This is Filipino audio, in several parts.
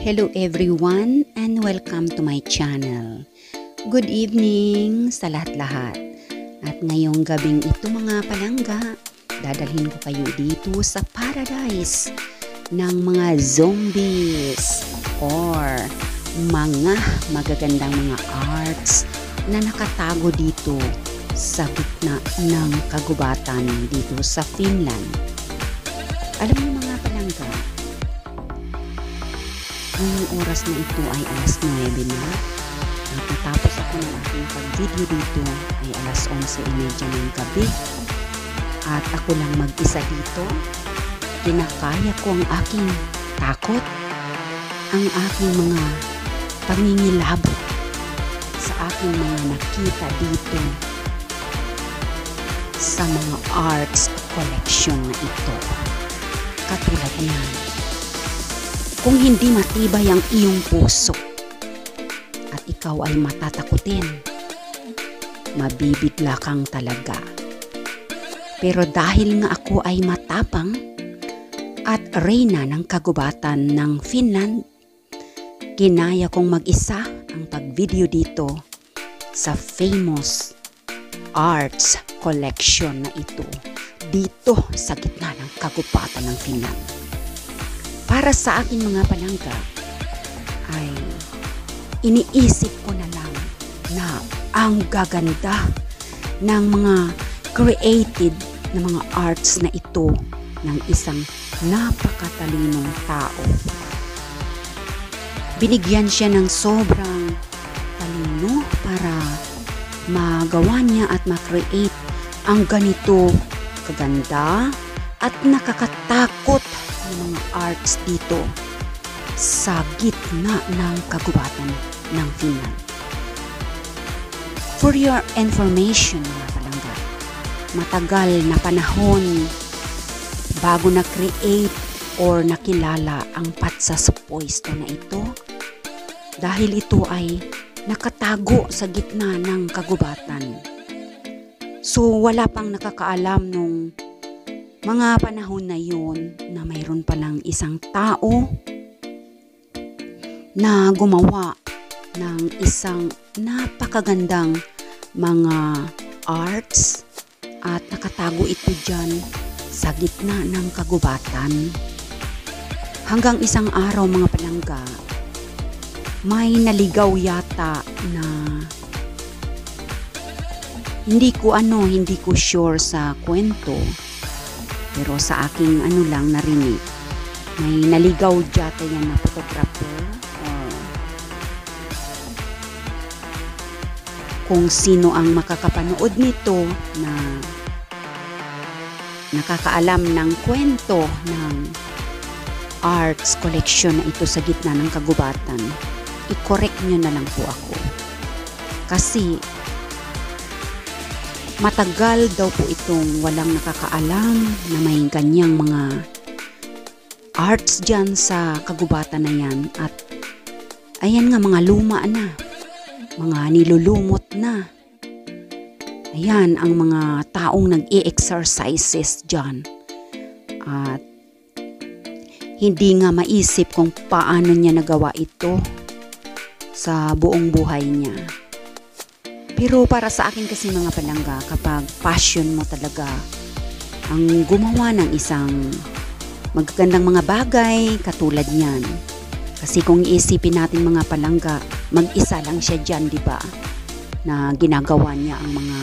Hello everyone and welcome to my channel. Good evening sa lahat-lahat. At ngayong gabing ito mga palangga, dadalhin ko kayo dito sa paradise ng mga zombies or mga magagandang mga arts na nakatago dito sa gitna ng kagubatan dito sa Finland. Alam niyo mga palangga, ngayong oras na ito ay alas 9 na at natapos ako ng aking pag-video dito ay alas 11:30 ng gabi at ako lang mag-isa dito. Kinakaya ko ang aking takot, ang aking mga pangingilabot sa aking mga nakita dito sa mga arts collection na ito. Katulad niyan, kung hindi matibay ang iyong puso at ikaw ay matatakutin, mabibigla kang talaga. Pero dahil nga ako ay matapang at reyna ng kagubatan ng Finland, kinaya kong mag-isa ang pag-video dito sa famous arts collection na ito dito sa gitna ng kagubatan ng Finland. Para sa akin mga palangga ay iniisip ko na lang na ang gaganda ng mga created na mga arts na ito ng isang napakatalinong tao. Binigyan siya ng sobrang talino para magawa niya at ma-create ang ganito kaganda at nakakatakot ng mga arts dito sa gitna ng kagubatan ng Finland. For your information mga palangga, matagal na panahon bago na-create or nakilala ang patsa sa pwesto na ito dahil ito ay nakatago sa gitna ng kagubatan. So wala pang nakakaalam nung mga panahon na yun na mayroon palang isang tao na gumawa ng isang napakagandang mga arts at nakatago ito dyan sa gitna ng kagubatan. Hanggang isang araw mga palangga, may naligaw yata na hindi ko sure sa kwento. Pero sa aking lang narinig, may naligaw dyan yan na photographer kung sino ang makakapanood nito na nakakaalam ng kwento ng arts collection na ito sa gitna ng kagubatan. I-correct nyo na lang po ako. Kasi matagal daw po itong walang nakakaalam na may ganyang mga arts dyan sa kagubatan na yan. At ayan nga, mga luma na, mga nilulumot na. Ayan ang mga taong nag-i-exercises dyan. At hindi nga maisip kung paano niya nagawa ito sa buong buhay niya. Pero para sa akin kasi mga palangga, kapag passion mo talaga ang gumawa ng isang magagandang mga bagay katulad niyan. Kasi kung iisipin natin mga palangga, mag-isa lang siya dyan, di ba? Na ginagawa niya ang mga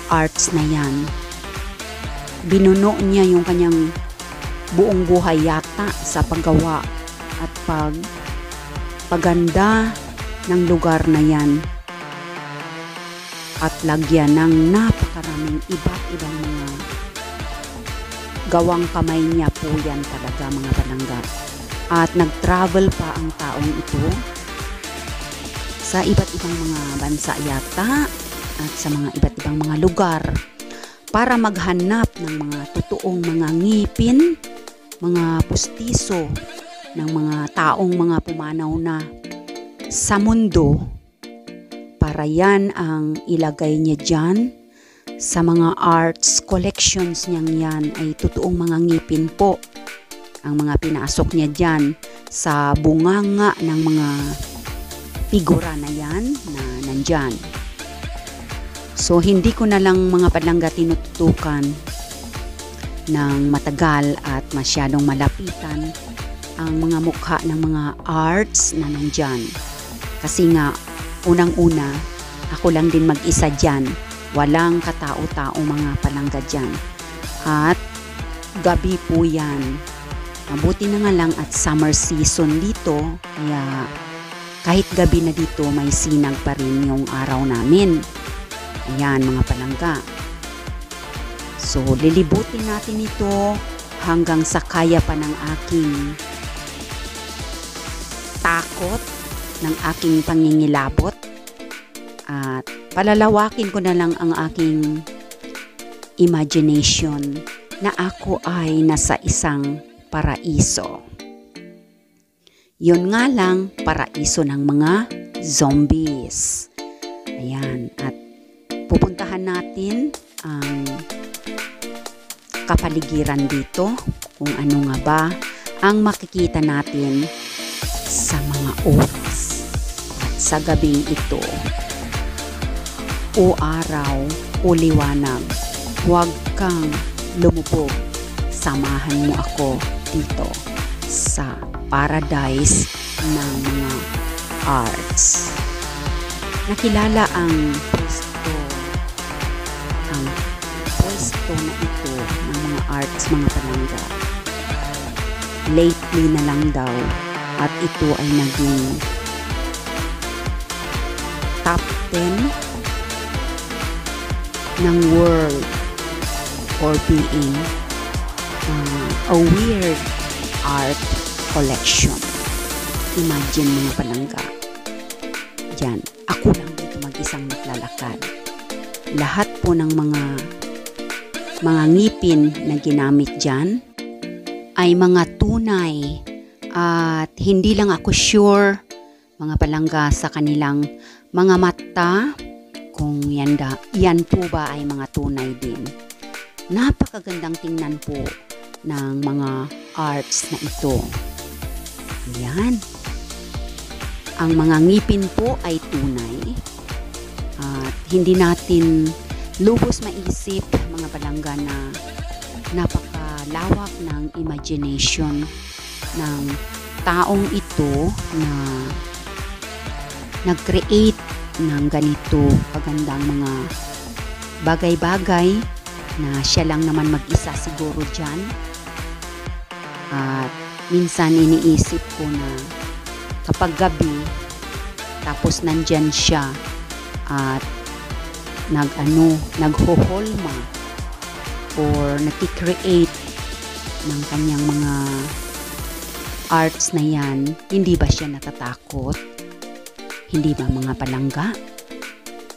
arts na yan. Binuno niya yung kanyang buong buhay yata sa paggawa at paganda ng lugar na yan at lagyan ng napakaraming iba't ibang mga gawang kamay niya po yan talaga mga palangga. At nag-travel pa ang taong ito sa iba't ibang mga bansa yata at sa mga iba't ibang mga lugar para maghanap ng mga totoong mga ngipin, mga pustiso ng mga taong mga pumanaw na sa mundo, para yan ang ilagay niya dyan sa mga arts collections niyang yan ay totoong mga ngipin po ang mga pinasok niya dyan sa bunganga ng mga figura na yan na nandyan. So, hindi ko na lang mga palangga tinututukan ng matagal at masyadong malapitan ang mga mukha ng mga arts na nandyan. Kasi nga, unang-una, ako lang din mag-isa dyan. Walang katao-tao mga palangga dyan. At gabi po yan. Mabuti na nga lang at summer season dito. Kaya kahit gabi na dito, may sinag pa rin yung araw namin. Ayan mga palangga. So, lilibutin natin ito hanggang sa kaya pa ng aking takot, ng aking pangingilabot. At palalawakin ko na lang ang aking imagination na ako ay nasa isang paraiso. Yun nga lang, paraiso ng mga zombies. Ayan, at pupuntahan natin ang kapaligiran dito kung ano nga ba ang makikita natin sa mga oras at sa gabing ito. O araw, o liwanag, huwag kang lumubog. Samahan mo ako dito sa paradise ng mga arts. Nakilala ang pwesto na ito ng mga arts, mga palangga. Lately na lang daw at ito ay naging top 10 ng world for being a weird art collection. Imagine mga palangga. Diyan, ako lang dito mag-isang naglalakad. Lahat po ng mga ngipin na ginamit dyan ay mga tunay at hindi lang ako sure mga palangga sa kanilang mga mata kung yan po ba ay mga tunay din. Napakagandang tingnan po ng mga arts na ito. Yan. Ang mga ngipin po ay tunay at hindi natin lubos maisip mga palangga na napakalawak ng imagination ng taong ito na nag-create ng ganito kagandang mga bagay-bagay na siya lang naman mag-isa siguro dyan. At minsan iniisip ko na kapag gabi tapos nandyan siya at naghoholma or nag-create ng kanyang mga arts na yan, hindi ba siya natatakot? Hindi ba mga palangga?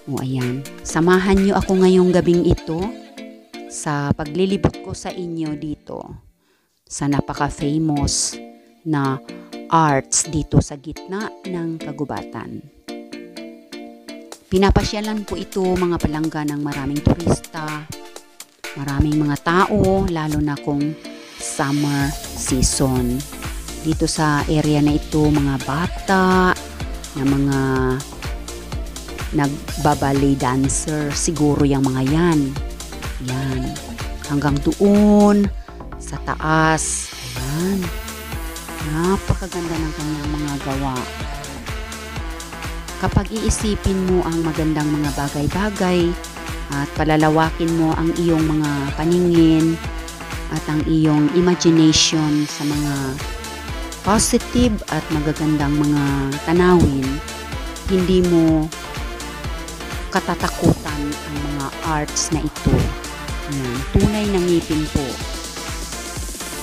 O ayan, samahan niyo ako ngayong gabing ito sa paglilibot ko sa inyo dito sa napaka-famous na arts dito sa gitna ng kagubatan. Pinapasyalan po ito mga palangga ng maraming turista, maraming mga tao, lalo na kung summer season. Dito sa area na ito, mga bata, na mga nagbaballet dancer, siguro yung mga yan. Yan. Hanggang doon, sa taas. Ayan. Napakaganda ng kanyang mga gawa. Kapag iisipin mo ang magandang mga bagay-bagay at palalawakin mo ang iyong mga paningin at ang iyong imagination sa mga positive at magagandang mga tanawin, hindi mo katatakutan ang mga arts na ito. Ayan, tunay na ngipin po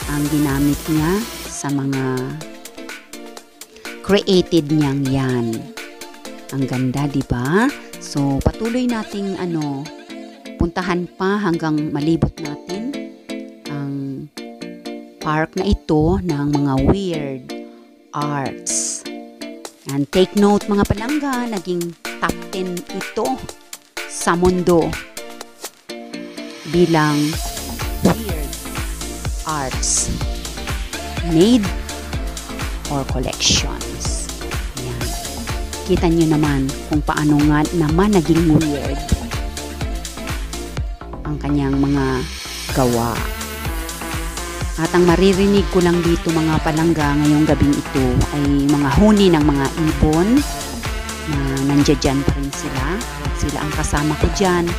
ang ginamit niya sa mga created niyang yan. Ang ganda, di ba? So, patuloy nating puntahan pa hanggang malibot natin ang park na ito ng mga weird arts. And take note mga palangga, naging top 10 ito sa mundo bilang weird arts made or collections. Yan. Kita nyo naman kung paano nga naman naging weird ang kanyang mga gawa. At ang maririnig ko lang dito mga palangga ngayong gabing ito ay mga huni ng mga ibon na nandiyan pa rin sila. At sila ang kasama ko dyan.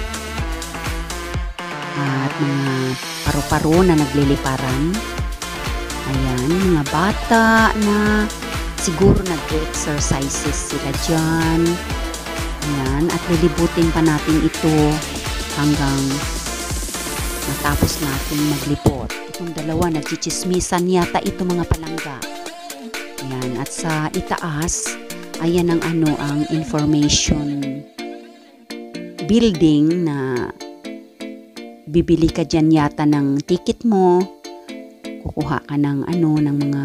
At mga paru-paro na nagliliparan. Ayan, mga bata na siguro nag-exercises sila dyan. Ayan, at lilibutin pa natin ito hanggang matapos natin maglipot. Itong dalawa, nagchichismisan yata ito mga palangga. Ayan, at sa itaas, ayan ang ang information building na bibili ka dyan yata ng ticket mo, kukuha ka ng ng mga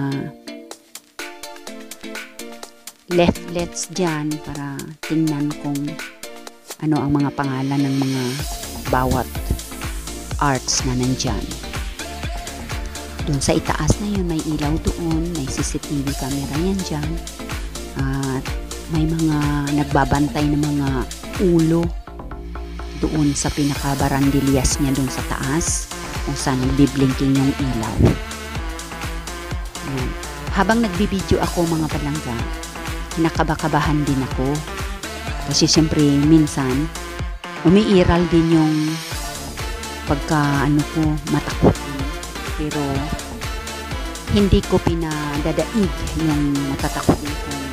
leaflets dyan para tingnan kung ano ang mga pangalan ng mga bawat arts na nandyan. Doon sa itaas na yun, may ilaw doon, may CCTV camera yan dyan, at may mga nagbabantay ng mga ulo doon sa pinaka-barandilyas niya doon sa taas kung saan nagbiblinking yung ilaw. Ayan. Habang nagbibideo ako mga palangga, kinakabakabahan din ako kasi siyempre minsan umiiral din yung pagka ko matakotin, pero hindi ko pinadadaig yung matatakotin kong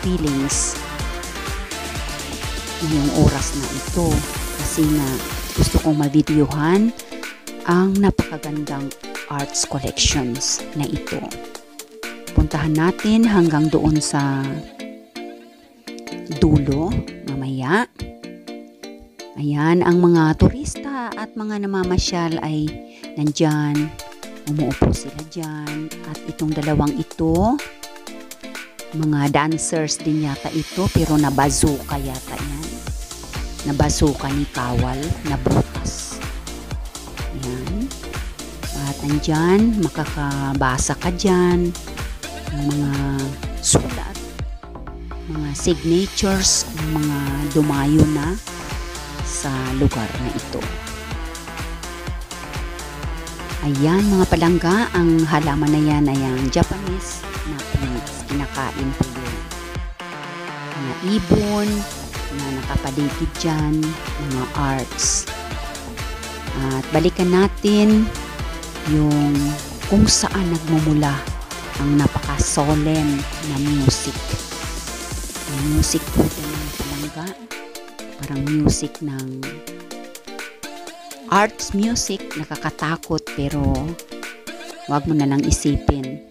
feelings ngayong oras na ito kasi nga gusto kong mavideohan ang napakagandang arts collections na ito. Puntahan natin hanggang doon sa dulo mamaya. Ayan, ang mga turista at mga namamasyal ay nandyan, umuupo sila dyan, at itong dalawang ito, mga dancers din yata ito, pero nabazuka yata yan. Nabazuka ni Kawal, na butas. Ayan. At nandyan, makakabasa ka dyan ng mga sulat, mga signatures ng mga dumayo na sa lugar na ito. Ayan mga palangga, ang halaman na yan ay ang Japanese na plants. Kinakain po yun. Mga ibon na nakapaligid dyan, mga arts. At balikan natin yung kung saan nagmumula ang napaka-solemn na music. Yung music po dyan mga palangga, parang music ng arts music, nakakatakot, pero wag mo na lang isipin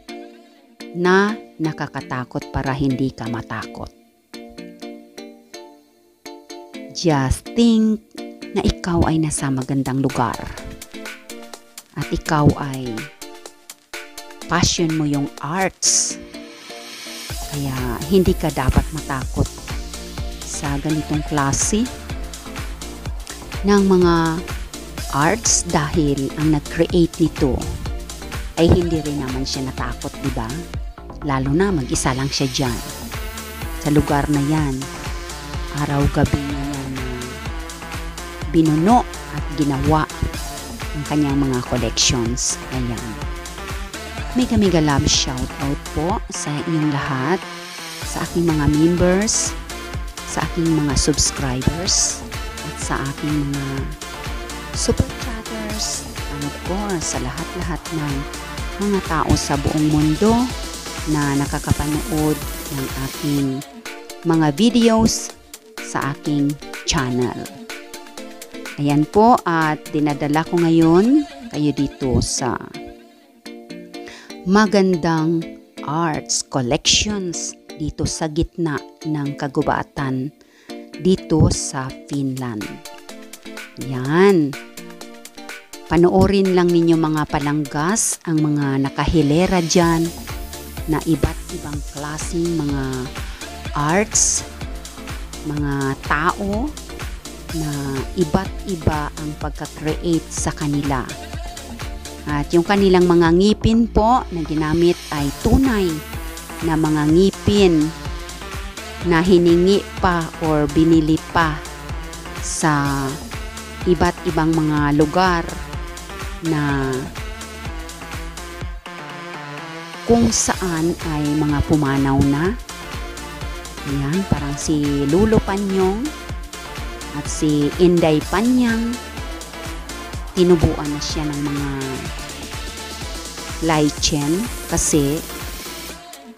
na nakakatakot para hindi ka matakot. Just think na ikaw ay nasa magandang lugar at ikaw ay passion mo yung arts, kaya hindi ka dapat matakot sa ganitong klase ng mga arts dahil ang nag-create nito ay hindi rin naman siya natakot, di ba? Lalo na mag-isa lang siya dyan sa lugar na yan. Araw-gabi niya yan na binuno at ginawa ang kanyang mga collections. Ayan. Mega love shoutout po sa inyong lahat, sa aking mga members, sa aking mga subscribers, at sa aking mga super chatters, and of course sa lahat-lahat ng mga tao sa buong mundo na nakakapanood ng aking mga videos sa aking channel. Ayan po, at dinadala ko ngayon kayo dito sa magandang arts collections dito sa gitna ng kagubatan dito sa Finland. Yan. Panoorin lang ninyo mga palanggas ang mga nakahilera dyan na iba't ibang klaseng mga arts, mga tao na iba't iba ang pagka-create sa kanila. At yung kanilang mga ngipin po na ginamit ay tunay na mga ngipin na hiningi pa or binili pa sa iba't ibang mga lugar na kung saan ay mga pumanaw na. Ayan, parang si Lolo Panyong at si Inday Panyang, tinubuan na siya ng mga Lai-Chen kasi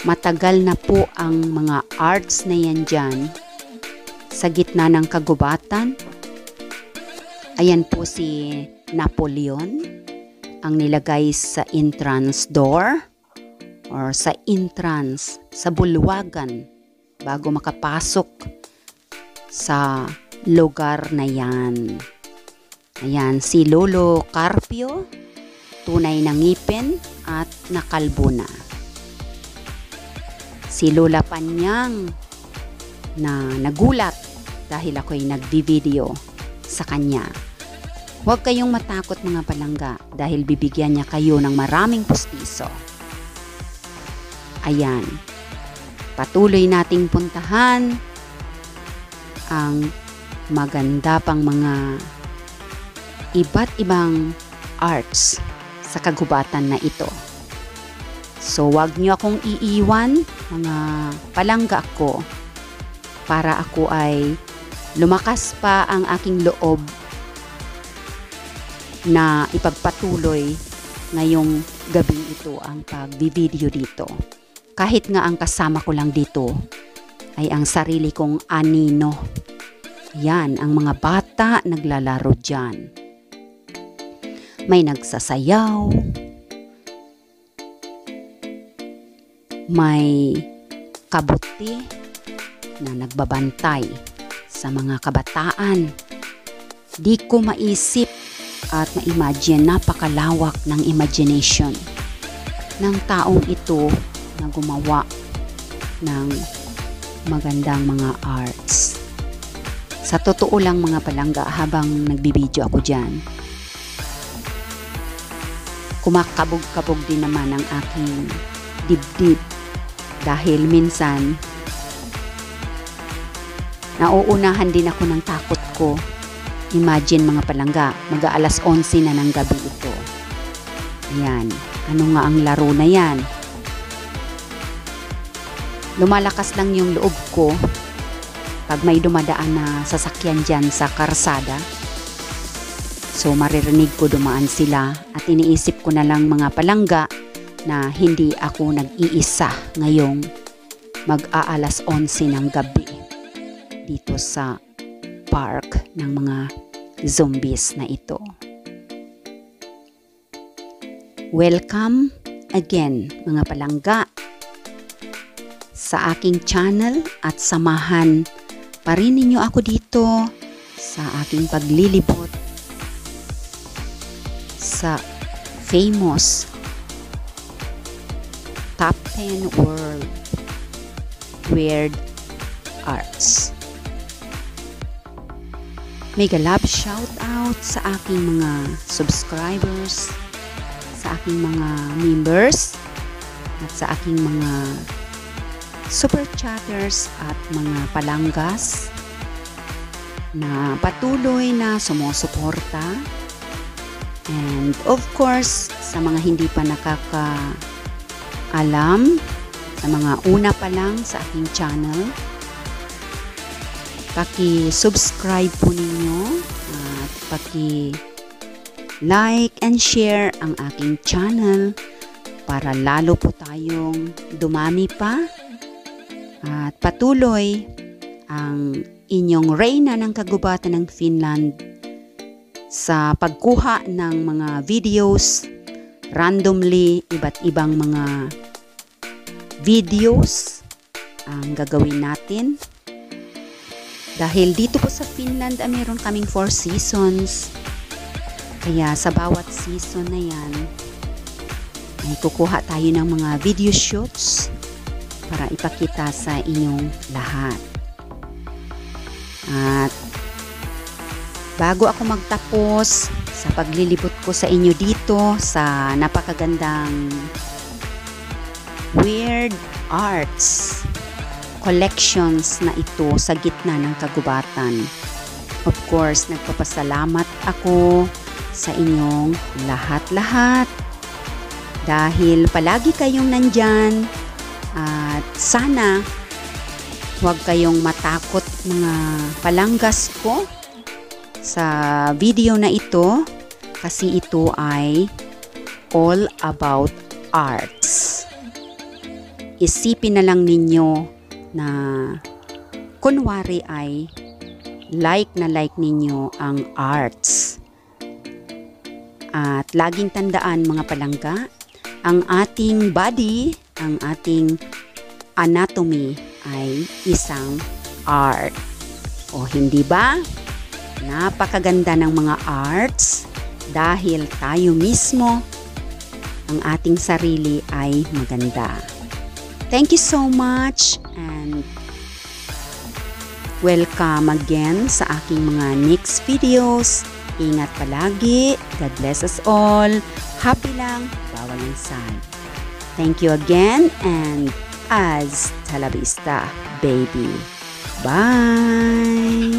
matagal na po ang mga arts na yan dyan sa gitna ng kagubatan. Ayan po si Napoleon ang nilagay sa entrance door or sa entrance, sa bulwagan bago makapasok sa lugar na yan. Ayan, si Lolo Carpio, tunay na ngipin at nakalbo na. Si Lola Panyang na nagulat dahil ako'y nagbi-video sa kanya. Huwag kayong matakot mga palangga dahil bibigyan niya kayo ng maraming pustiso. Ayan, patuloy nating puntahan ang maganda pang mga iba't ibang arts sa kagubatan na ito. So, wag niyo akong iiwan, mga palangga ko, para ako ay lumakas pa ang aking loob na ipagpatuloy ngayong gabing ito ang pag-video dito. Kahit nga ang kasama ko lang dito ay ang sarili kong anino. Yan, ang mga bata naglalaro dyan. May nagsasayaw, may kabuti na nagbabantay sa mga kabataan. Di ko maisip at ma-imagine, napakalawak ng imagination ng taong ito na gumawa ng magandang mga arts. Sa totoo lang mga palangga, habang nagbibideo ako dyan, kumakabog-kabog din naman ang aking dibdib dahil minsan nauunahan din ako ng takot ko. Imagine mga palangga, mag-aalas 11 na ng gabi ito. Ayan, ano nga ang laro na yan? Lumalakas lang yung loob ko pag may dumadaan na sasakyan dyan sa karsada. So maririnig ko dumaan sila at iniisip ko na lang mga palangga na hindi ako nag-iisa ngayong mag-aalas 11 ng gabi dito sa park ng mga zombies na ito. Welcome again mga palangga sa aking channel at samahan pa rin ninyo ako dito sa aking paglilibot sa famous Top 10 World Weird Arts. Mega love shout out sa aking mga subscribers, sa aking mga members, at sa aking mga super chatters at mga palanggas na patuloy na sumusuporta. And of course, sa mga hindi pa nakakaalam, sa mga una pa lang sa aking channel, paki-subscribe po ninyo at paki-like and share ang aking channel para lalo po tayong dumami pa at patuloy ang inyong reyna ng kagubatan ng Finland sa pagkuha ng mga videos randomly, iba't ibang mga videos ang gagawin natin. Dahil dito po sa Finland meron kaming 4 seasons. Kaya sa bawat season na yan ay kukuha tayo ng mga video shoots para ipakita sa inyong lahat. At bago ako magtapos sa paglilibot ko sa inyo dito sa napakagandang weird arts collections na ito sa gitna ng kagubatan. Of course, nagpapasalamat ako sa inyong lahat-lahat dahil palagi kayong nandyan at sana huwag kayong matakot mga palanggas ko sa video na ito kasi ito ay all about arts. Isipin na lang ninyo na kunwari ay like ninyo ang arts. At laging tandaan mga palangga, ang ating body, ang ating anatomy ay isang art. O hindi ba? Napakaganda ng mga arts dahil tayo mismo, ang ating sarili ay maganda. Thank you so much and welcome again sa aking mga next videos. Ingat palagi. God bless us all. Happy lang, bawal ang sad. Thank you again and hasta la vista, baby. Bye!